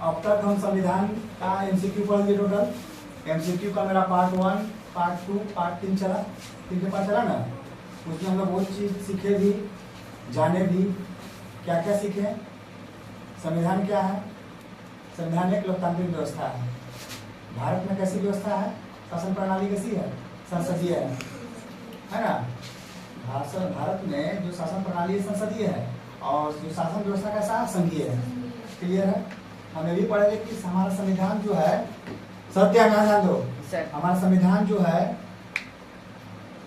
अब तक हम संविधान का एमसीक्यू पढ़ लिए टोटल। एमसीक्यू का मेरा पार्ट 1, पार्ट 2, पार्ट 3 चला, 3 के पार्ट चला ना। उसमें हम लोग बहुत चीज सीखे भी, जाने भी। क्या क्या सीखे? संविधान क्या है? संविधान एक लोकतांत्रिक व्यवस्था है। भारत में कैसी व्यवस्था है? शासन प्रणाली कैसी है? संसदीय है ना। भारत में जो शासन प्रणाली संसदीय है और जो शासन व्यवस्था कैसा है? संघीय है। क्लियर है? हमें भी पढ़ेंगे कि हमारा संविधान जो है, सत्या ना जान दो, हमारा संविधान जो है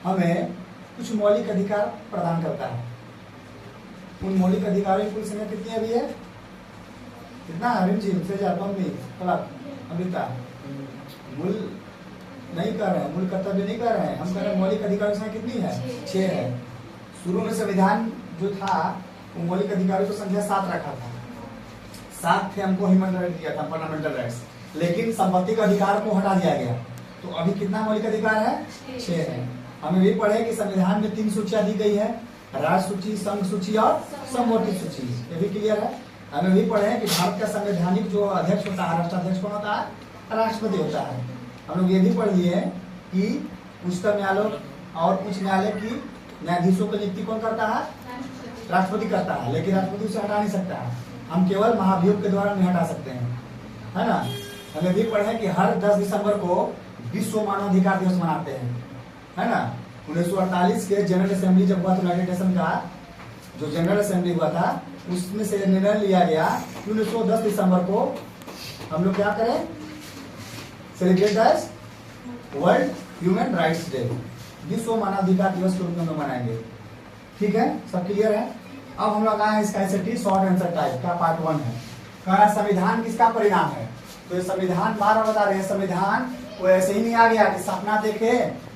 हमें कुछ मौलिक अधिकार प्रदान करता है। उन मौलिक अधिकारों की कुल संख्या कितनी अभी है? कितना? अरविंद जी उनसे अमृता मूल नहीं कर रहे हैं, मूल कर्तव्य नहीं कर रहे हैं, हम कर रहे हैं मौलिक अधिकारों की संख्या कितनी है? 6 है। शुरू में संविधान जो था वो मौलिक अधिकारों की संख्या 7 रखा था। 7 थे, हमको ह्यूमन राइट दिया था, फंडामेंटल राइट्स, लेकिन संपत्ति का अधिकार को हटा दिया गया। तो अभी कितना मौलिक अधिकार है? 6 है। हमें भी पढ़े कि संविधान में 3 सूचियां दी गई है, राज्य सूची, संघ सूची और समवर्ती सूची। ये भी क्लियर है। हमें भी पढ़े कि भारत का संवैधानिक जो अध्यक्ष होता है, राष्ट्राध्यक्ष कौन होता है? राष्ट्रपति होता है। हम लोग ये भी पढ़ लिए कि उच्चतम न्यायालय और उच्च न्यायालय की न्यायाधीशों की नियुक्ति कौन करता है? राष्ट्रपति करता है, लेकिन राष्ट्रपति उसे हटा नहीं सकता है। हम केवल महाभियोग के द्वारा नहीं हटा सकते हैं, है ना। हमें भी पढ़े कि हर 10 दिसंबर को विश्व मानवाधिकार दिवस मनाते हैं, है ना। 1948 के जनरल असेंबली जब हुआ था, यूनाइटेड नेशन का जो जनरल असेंबली हुआ था, उसमें से निर्णय लिया गया कि 1910 दिसंबर को हम लोग क्या करें? Celebrate as world human rights day, विश्व मानवाधिकार दिवस के रूप में मनाएंगे। ठीक है, सब क्लियर है। अब हम लोग आए इसका एसएटी शॉर्ट आंसर टाइप का पार्ट 1 है। कहा संविधान किसका परिणाम है? तो ये संविधान बार बता रहे हैं, संविधान वो ऐसे ही नहीं आ गया कि सपना देखे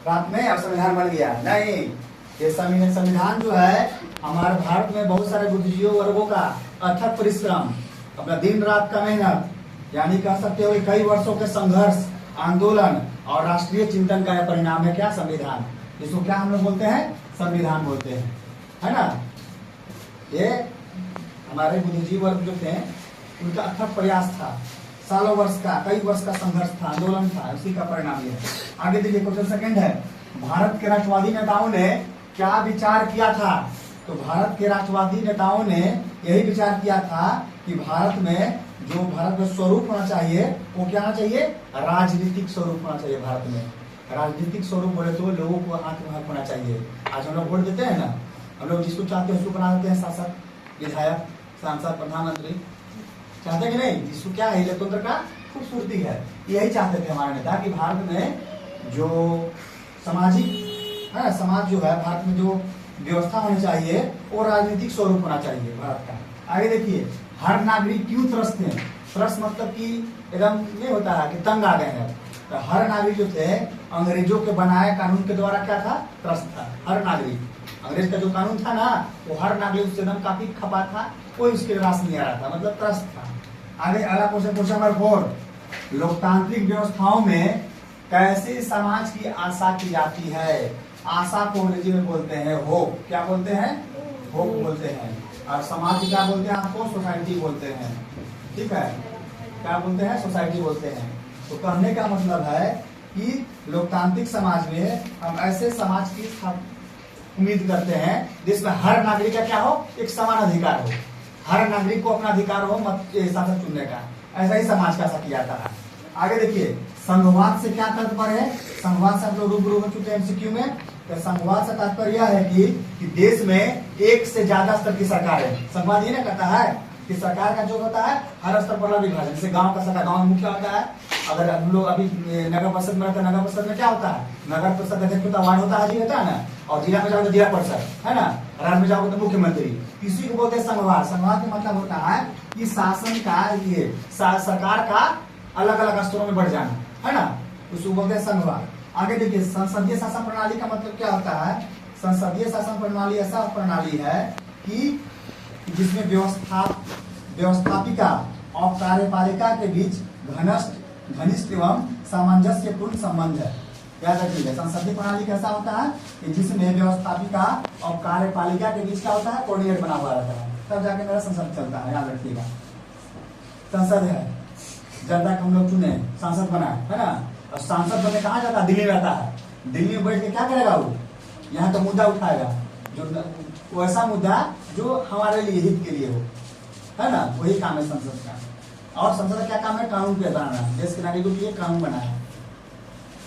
रात में और संविधान बन गया, नहीं। ये संविधान जो है हमारे भारत में बहुत सारे बुद्धिजीवी वर्गों का अथक परिश्रम, अपना दिन रात का मेहनत, यानी कह सकते हो कई वर्षों के संघर्ष, आंदोलन और राष्ट्रीय चिंतन का यह परिणाम है। क्या? संविधान। इसको क्या हम लोग बोलते हैं? संविधान बोलते हैं, है ना। ये हमारे बुद्धिजीवी वर्ग जो थे उनका अथक प्रयास था, सालों वर्ष का, कई वर्ष का संघर्ष था, आंदोलन था, उसी का परिणाम ये है। आगे देखिए, क्वेश्चन सेकंड है, भारत के राष्ट्रवादी नेताओं ने क्या विचार किया था? तो भारत के राष्ट्रवादी नेताओं ने यही विचार किया था कि भारत में जो भारत में स्वरूप होना चाहिए वो क्या होना चाहिए? राजनीतिक स्वरूप होना चाहिए। भारत में राजनीतिक स्वरूप बोले तो लोगों को आत्महक होना चाहिए। आज हम लोग वोट देते हैं ना, हम लोग जिसको चाहते हैं उसको बना देते हैं शासक, विधायक, सांसद, प्रधानमंत्री। चाहते कि नहीं? जिसको क्या है, लोकतंत्र का खूबसूरती है। यही चाहते थे हमारे नेता कि भारत में जो सामाजिक है, समाज जो है, भारत में जो व्यवस्था होनी चाहिए वो राजनीतिक स्वरूप होना चाहिए भारत का। आगे देखिए, हर नागरिक क्यों त्रस्त है? त्रस्त मतलब कि एकदम नहीं होता है कि तंग आ गए हैं। तो हर नागरिक जो थे अंग्रेजों के बनाए कानून के द्वारा क्या था? त्रस्त था। हर नागरिक, अंग्रेज का जो कानून था ना, वो हर नागरिक उससे एकदम काफी खपा था, कोई उसके पास नहीं आ रहा था, मतलब त्रस्त था। आगे अगला क्वेश्चन, क्वेश्चन नंबर 4, लोकतांत्रिक व्यवस्थाओं में कैसे समाज की आशा की जाती है? आशा को अंग्रेजी में बोलते हैं होप। क्या बोलते हैं? होप बोलते हैं। और समाज क्या बोलते हैं? आपको सोसाइटी बोलते हैं। ठीक है, क्या बोलते हैं? सोसाइटी बोलते हैं। तो कहने का मतलब है कि लोकतांत्रिक समाज में हम ऐसे समाज की उम्मीद करते हैं जिसमें हर नागरिक का क्या हो? एक समान अधिकार हो, हर नागरिक को अपना अधिकार हो मत शासक चुनने का। ऐसा ही समाज का किया जाता है। आगे देखिए, संघवाद से क्या तात्पर्य है? संघवाद से हम लोग रूबरू हो चुके हैं एमसीक्यू में। तो संघवाद से तात्पर्य यह है कि देश में एक से ज्यादा स्तर की सरकार है। संघवाद ये ना कहता है कि सरकार का जो होता है हर स्तर पर विभाजन, जैसे गांव का सरकार, गांव में मुखिया होता है। अगर हम लोग अभी नगर परिषद में रहते हैं, नगर परिषद में क्या होता है? नगर परिषद अध्यक्ष होता है, वार्ड होता है, जी होता है ना। और जिला में जाओगे तो जिला परिषद, है ना। राज्य में जाओगे तो मुख्यमंत्री। इसी को बोलते हैं संघवाद। संघवाद का मतलब होता है कि शासन का, ये सरकार का अलग अलग स्तरों में बढ़ जाना, है ना, उसको बोलते हैं संघवाद। आगे देखिए, संसदीय शासन प्रणाली का मतलब क्या होता है? संसदीय शासन प्रणाली ऐसा प्रणाली है कि जिसमें व्यवस्थापिका और कार्यपालिका के बीच घनिष्ठ एवं सामंजस्यपूर्ण संबंध है। याद रखिएगा, संसदीय प्रणाली कैसा होता है कि जिसमें व्यवस्थापिका और कार्यपालिका के बीच क्या होता है? कोऑर्डिनेट बना हुआ रहता है, तब जाके मेरा संसद चलता है। याद रखिएगा, संसद है, जनता को हम लोग चुने, सांसद बना है ना, और सांसद बनने कहाँ जाता है? दिल्ली में आता है। दिल्ली में बैठ के क्या करेगा वो? यहाँ तो मुद्दा उठाएगा, जो वैसा मुद्दा जो हमारे लिए, हित के लिए हो, है ना, वही काम है संसद का। और संसद का क्या काम है? कानून पे बनाना, देश के नागरिकों के लिए कानून बनाना।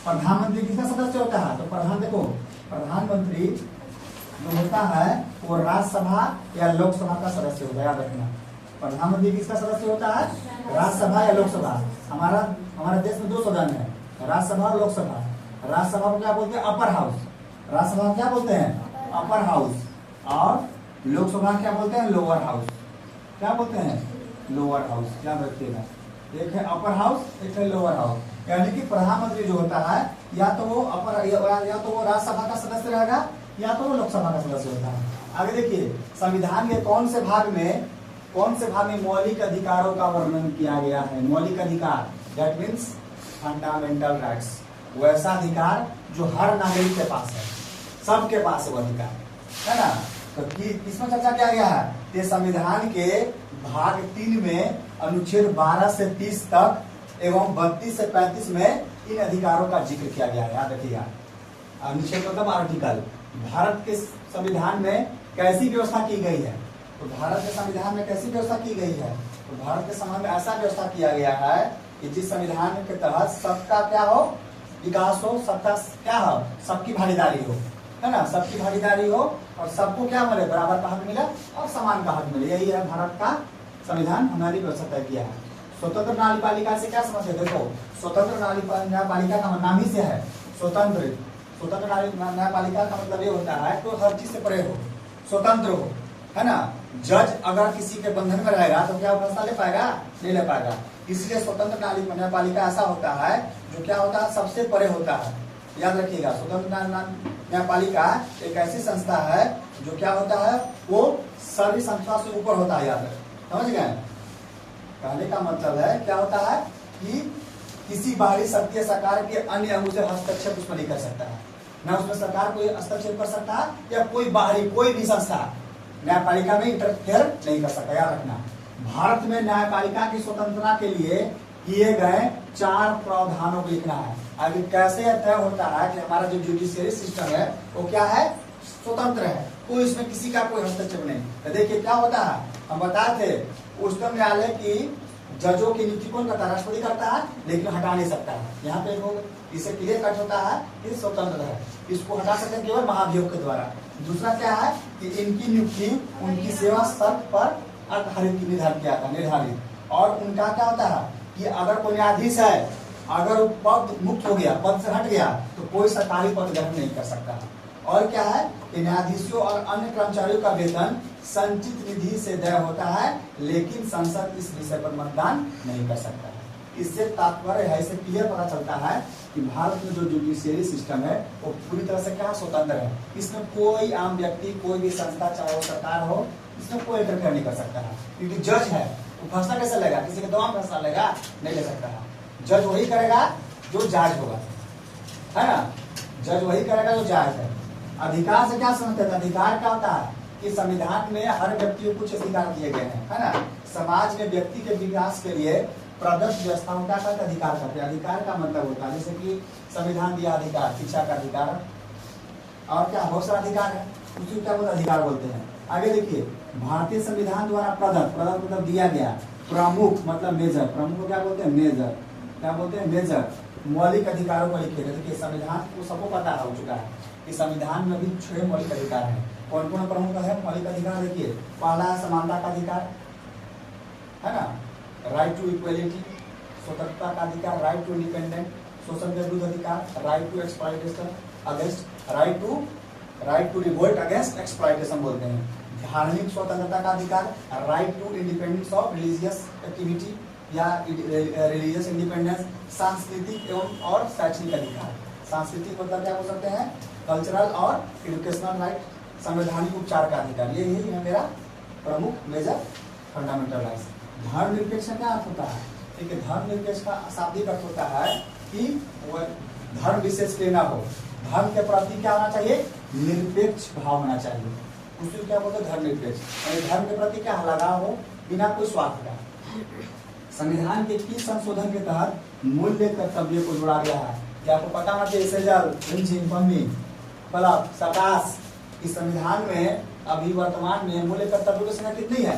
प्रधानमंत्री किसका सदस्य होता है? तो प्रधानमंत्री जो होता है वो राज्यसभा या लोकसभा का सदस्य होता है, याद रखना। प्रधानमंत्री किसका सदस्य होता है? राज्यसभा या लोकसभा। हमारे देश में 2 सदन है, राज्यसभा और लोकसभा। राज्यसभा को क्या बोलते हैं? Upper house. राज्यसभा क्या बोलते हैं? Upper house. और लोकसभा क्या बोलते हैं? Lower house. क्या बोलते हैं? Lower house. क्या रखिएगा, एक है अपर हाउस, एक है लोअर हाउस। यानी कि प्रधानमंत्री जो होता है या तो वो राज्यसभा का सदस्य रहेगा या तो वो लोकसभा का सदस्य होता है। आगे देखिए, संविधान के कौन से भाग में मौलिक अधिकारों का वर्णन किया गया है? मौलिक अधिकार, दैट मीन्स फंडामेंटल राइट्स, वैसा अधिकार जो हर नागरिक के पास है, सबके पास है वो अधिकार, है ना। तो किसमें चर्चा किया गया है? ये संविधान के भाग 3 में अनुच्छेद 12 से 30 तक एवं 32 से 35 में इन अधिकारों का जिक्र किया गया है, याद रखिएगा। अनुच्छेद मतलब आर्टिकल। भारत के संविधान में कैसी व्यवस्था की गई है? तो भारत के संविधान में कैसी व्यवस्था की गई है? तो भारत के संविधान में ऐसा व्यवस्था किया गया है कि जिस संविधान के तहत सबका क्या हो? विकास हो, सबका क्या हो? सबकी भागीदारी हो, है ना, सबकी भागीदारी हो और सबको क्या मिले? बराबर का हक मिले और समान का हक मिले। यही है भारत का संविधान, हमारी व्यवस्था तय किया है। स्वतंत्र न्यायपालिका से क्या समझते? देखो, स्वतंत्र न्यायपालिका का नाम ही से है स्वतंत्र। स्वतंत्र न्यायपालिका का मतलब ये होता है तो हर चीज से परे हो, स्वतंत्र हो, है ना। जज अगर किसी के बंधन में रहेगा तो क्या वो फैसला ले पाएगा? नहीं ले पाएगा। इसलिए स्वतंत्र न्यायपालिका ऐसा होता है जो क्या होता है? सबसे परे होता है, याद रखिएगा। स्वतंत्र न्यायपालिका एक ऐसी संस्था है जो क्या होता है? वो सभी संस्था से ऊपर होता है, याद समझ गए। कहने का मतलब है क्या होता है कि किसी बाहरी शक्ति सरकार के अन्य अंगों से हस्तक्षेप उसमें नहीं कर सकता है, न उसमें सरकार कोई हस्तक्षेप कर सकता है या कोई बाहरी कोई भी संस्था न्यायपालिका में इंटरफेयर नहीं कर सकता, याद रखना। भारत में न्यायपालिका की स्वतंत्रता के लिए किए गए 4 प्रावधानों को लिखना है। आगे कैसे तय होता है कि हमारा जो जुडिशियरी सिस्टम है वो क्या है? स्वतंत्र है, कोई इसमें किसी का कोई हस्तक्षेप नहीं। तो देखिए क्या होता है, हम बताए थे उच्चतम न्यायालय की जजों की नियुक्ति कौन करता है? राष्ट्रपति करता है, लेकिन हटा नहीं सकता है। यहाँ पे इसे क्लियर कट होता है कि स्वतंत्र है, इसको हटा सकते हैं केवल महाभियोग के द्वारा। दूसरा क्या है कि इनकी नियुक्ति उनकी सेवा शर्त पर आधारित निर्धारित किया था, निर्धारित। और उनका क्या होता है कि अगर कोई न्यायाधीश है, अगर वो पद मुक्त हो गया, पद से हट गया, तो कोई सरकारी पद ग्रहण नहीं कर सकता है। और क्या है कि न्यायाधीशों और अन्य कर्मचारियों का वेतन संचित निधि से तय होता है, लेकिन संसद इस विषय पर मतदान नहीं कर सकता है। इससे तात्पर्य है, इससे क्लियर पता चलता है कि भारत में जो जुडिशियरी सिस्टम है वो पूरी तरह से क्या स्वतंत्र है। इसमें कोई आम व्यक्ति, कोई भी संस्था, चाहे वो सरकार हो, इसमें कोई इंटरफेयर नहीं कर सकता है। क्योंकि जज है, वो फैसला कैसे लेगा? किसी के दबाव फैसला लेगा? नहीं ले सकता है। जज वही करेगा जो जायज होगा, है ना। जज वही करेगा जो जायज है। अधिकार से क्या समझते हैं? अधिकार क्या होता है कि संविधान में हर व्यक्ति को कुछ अधिकार दिए गए हैं, है ना। समाज में व्यक्ति के विकास के लिए प्रदत्त व्यवस्थाओं का अधिकार करते हैं। अधिकार का मतलब होता है जैसे कि संविधान दिया अधिकार, शिक्षा का अधिकार, और क्या बहुत सारा अधिकार है, उसी क्या बोलते अधिकार बोलते हैं। आगे देखिए, भारतीय संविधान द्वारा प्रदत्त मतलब दिया गया, प्रमुख मतलब मेजर, प्रमुख को क्या बोलते हैं? मेजर। क्या बोलते हैं? मेजर। मौलिक अधिकारों को लिखे। देखिए संविधान को सबको पता हो चुका है कि संविधान में भी 6 मौलिक अधिकार है। कौन कौन प्रमुख है मौलिक अधिकार? देखिए, पहला है समानता का अधिकार, है ना, राइट टू इक्वलिटी, स्वतंत्रता का अधिकार, राइट टू इंडिपेंडेंट, शोषण के विरुद्ध अधिकार, right to exploitation against, right to revolt against exploitation बोलते हैं, धार्मिक स्वतंत्रता का अधिकार, right to independence of religious activity या रिलीजियस इंडिपेंडेंस, सांस्कृतिक एवं और शैक्षणिक अधिकार। सांस्कृतिक मतलब क्या हो सकते हैं? कल्चरल और एजुकेशनल राइट, संवैधानिक उपचार का अधिकार। ये ही है मेरा प्रमुख मेजर फंडामेंटल राइट्स। धर्मनिरपेक्ष क्या अर्थ होता है? ठीक है, धर्मनिरपेक्ष का शाब्दिक अर्थ होता है कि वह धर्म विशेष के ना हो, धर्म के प्रति क्या होना चाहिए? निरपेक्ष भाव होना चाहिए। उसको क्या बोलते हैं? धर्मनिरपेक्ष। धर्म के प्रति क्या लगाव हो, बिना कोई स्वार्थ का। संविधान के किस संशोधन के तहत मूल्य कर्तव्य को जोड़ा गया है? क्या आपको पता होना चाहिए? सेजल, रिमझिम, पम्मी, पलक, सकाश। इस संविधान में अभी वर्तमान में मूल्य कर्तव्य की संख्या कितनी है?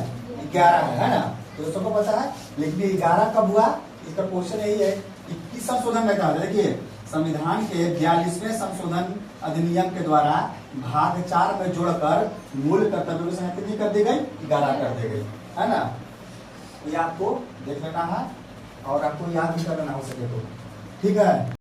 11 है ना? तो सबको पता है, लेकिन 11 कब हुआ? इसका क्वेश्चन यही है कि किस संशोधन में कहा? देखिए, संविधान के 42वें संशोधन अधिनियम के द्वारा भाग 4 में जोड़कर मूल कर्तव्य की संख्या कितनी कर दी गई? 11 कर दी गई, है ना? ये आपको देख लेना है और आपको याद भी करना हो सके तो, ठीक है।